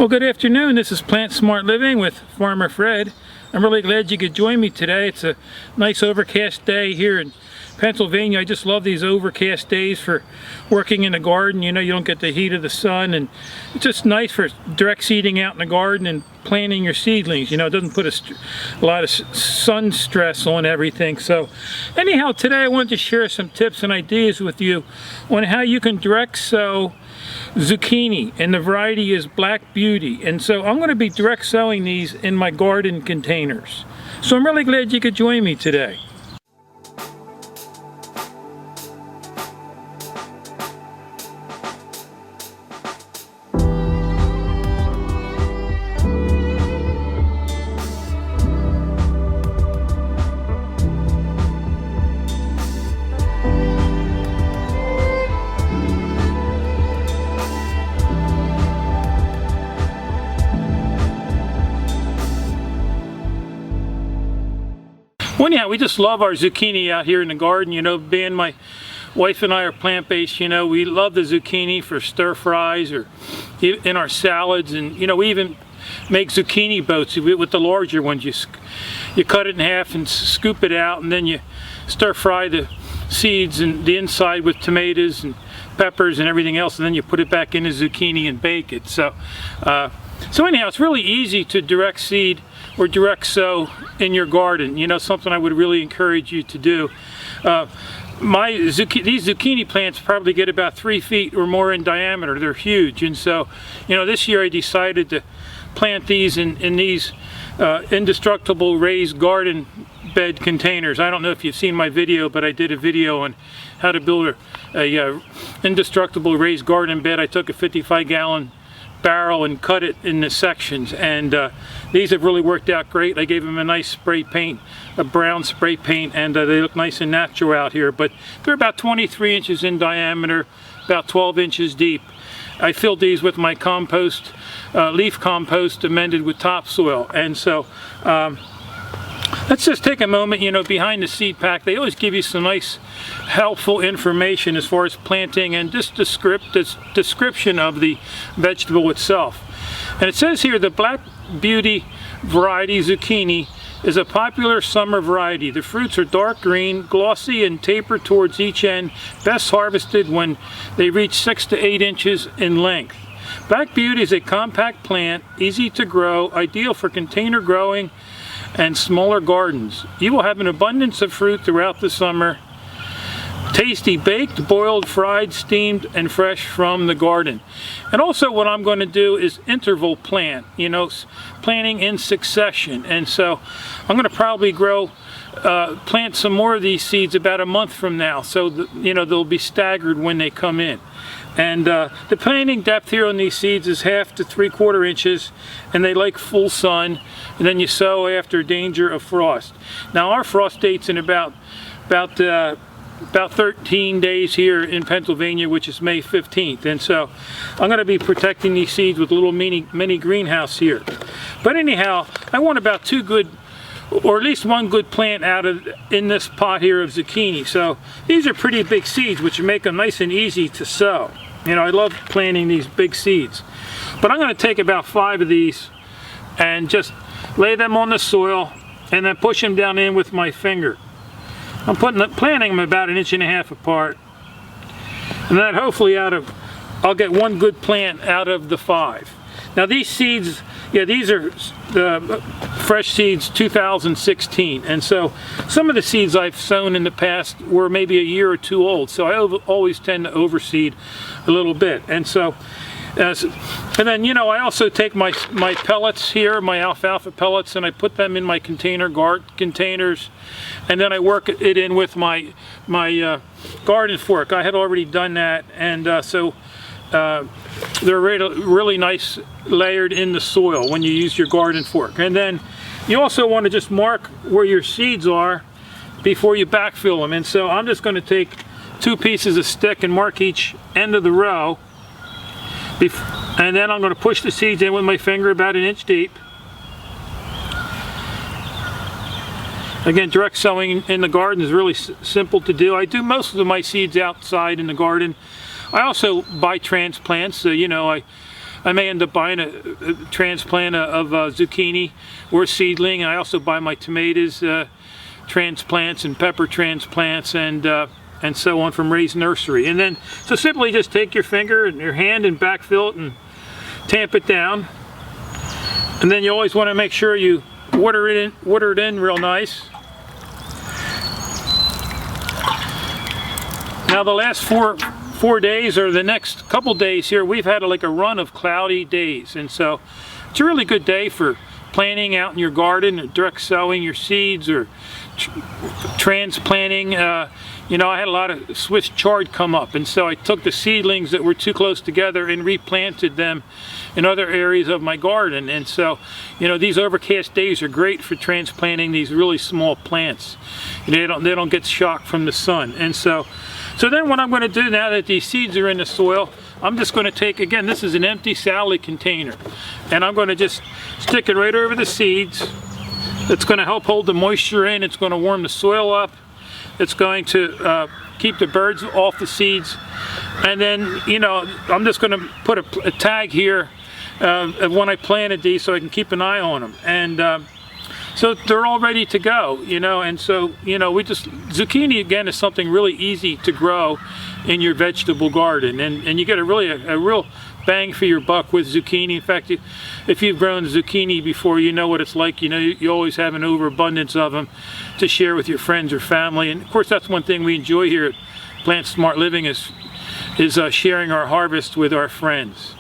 Well, good afternoon. This is Plant Smart Living with Farmer Fred. I'm really glad you could join me today. It's a nice overcast day here in Pennsylvania. I just love these overcast days for working in the garden. You know, you don't get the heat of the sun, and it's just nice for direct seeding out in the garden and planting your seedlings. You know, it doesn't put a lot of sun stress on everything. So anyhow, today I wanted to share some tips and ideas with you on how you can direct sow zucchini, and the variety is Black Beauty. And so I'm going to be direct sowing these in my garden containers. So I'm really glad you could join me today. Well, anyhow, we just love our zucchini out here in the garden. You know, being my wife and I are plant-based, you know, we love the zucchini for stir fries or in our salads. And, you know, we even make zucchini boats with the larger ones. You cut it in half and scoop it out, and then you stir fry the seeds and the inside with tomatoes and peppers and everything else, and then you put it back in the zucchini and bake it. So anyhow, it's really easy to direct seed or direct sow in your garden. You know, something I would really encourage you to do. These zucchini plants probably get about 3 feet or more in diameter. They're huge, and so, you know, this year I decided to plant these in these indestructible raised garden bed containers. I don't know if you've seen my video, but I did a video on how to build a indestructible raised garden bed. I took a 55-gallon barrel and cut it into sections, and these have really worked out great. I gave them a nice spray paint, a brown spray paint, and they look nice and natural out here. But they're about 23 inches in diameter, about 12 inches deep. I filled these with my compost, leaf compost amended with topsoil. And so let's just take a moment. You know, behind the seed pack, they always give you some nice helpful information as far as planting and just description of the vegetable itself. And it says here, the Black Beauty variety zucchini is a popular summer variety. The fruits are dark green, glossy, and taper towards each end, best harvested when they reach 6 to 8 inches in length. Black Beauty is a compact plant, easy to grow, ideal for container growing and smaller gardens. You will have an abundance of fruit throughout the summer. Tasty baked, boiled, fried, steamed, and fresh from the garden. And also what I'm going to do is interval plant, you know, planting in succession. And so I'm going to probably plant some more of these seeds about a month from now, so you know, they'll be staggered when they come in. And the planting depth here on these seeds is 1/2 to 3/4 inches, and they like full sun. And then you sow after danger of frost. Now our frost date's in about 13 days here in Pennsylvania, which is May 15th. And so I'm going to be protecting these seeds with a little mini greenhouse here. But anyhow, I want about 2 good, or at least 1 good plant in this pot here of zucchini. So these are pretty big seeds, which make them nice and easy to sow. You know, I love planting these big seeds. But I'm going to take about 5 of these and just lay them on the soil and then push them down in with my finger. I'm planting them about 1.5 inches apart, and then hopefully I'll get 1 good plant out of the 5. Now these seeds, yeah, these are the fresh seeds 2016, and so some of the seeds I've sown in the past were maybe a year or 2 old, so I always tend to overseed a little bit. And so and then, you know, I also take my pellets here, my alfalfa pellets, and I put them in my containers, and then I work it in with my garden fork. I had already done that, and so they're really nice layered in the soil when you use your garden fork. And then you also want to just mark where your seeds are before you backfill them. And so I'm just going to take 2 pieces of stick and mark each end of the row. And then I'm going to push the seeds in with my finger about 1 inch deep. Again, direct sowing in the garden is really simple to do. I do most of my seeds outside in the garden. I also buy transplants, so you know, I may end up buying a transplant of zucchini or seedling. I also buy my tomatoes transplants and pepper transplants and so on from Ray's Nursery. And then, so simply just take your finger and your hand and backfill it and tamp it down. And then you always want to make sure you water it in real nice. Now the last four days, or the next couple days here, we've had like a run of cloudy days, and so it's a really good day for planting out in your garden, or direct sowing your seeds, or transplanting. You know, I had a lot of Swiss chard come up, and so I took the seedlings that were too close together and replanted them in other areas of my garden. And so, you know, these overcast days are great for transplanting these really small plants. They don't get shocked from the sun. And so then what I'm going to do now that these seeds are in the soil, I'm just going to take, again, this is an empty salad container, and I'm going to just stick it right over the seeds. It's going to help hold the moisture in. It's going to warm the soil up. It's going to keep the birds off the seeds. And then, you know, I'm just going to put a tag here of when I planted these so I can keep an eye on them. And so they're all ready to go, you know. And so, you know, zucchini again is something really easy to grow in your vegetable garden, and you get a real bang for your buck with zucchini. In fact, if you've grown zucchini before, you know what it's like. You know, you always have an overabundance of them to share with your friends or family. And of course, that's one thing we enjoy here at Plant Smart Living is sharing our harvest with our friends.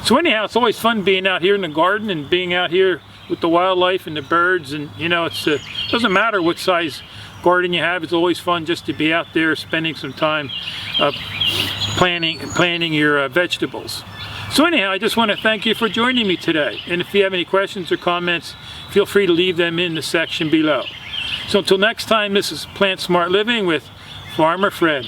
So anyhow, it's always fun being out here in the garden and being out here with the wildlife and the birds. And you know, it doesn't matter what size garden you have. It's always fun just to be out there spending some time planting your vegetables. So anyhow, I just want to thank you for joining me today. And if you have any questions or comments, feel free to leave them in the section below. So until next time, this is Plant Smart Living with Farmer Fred.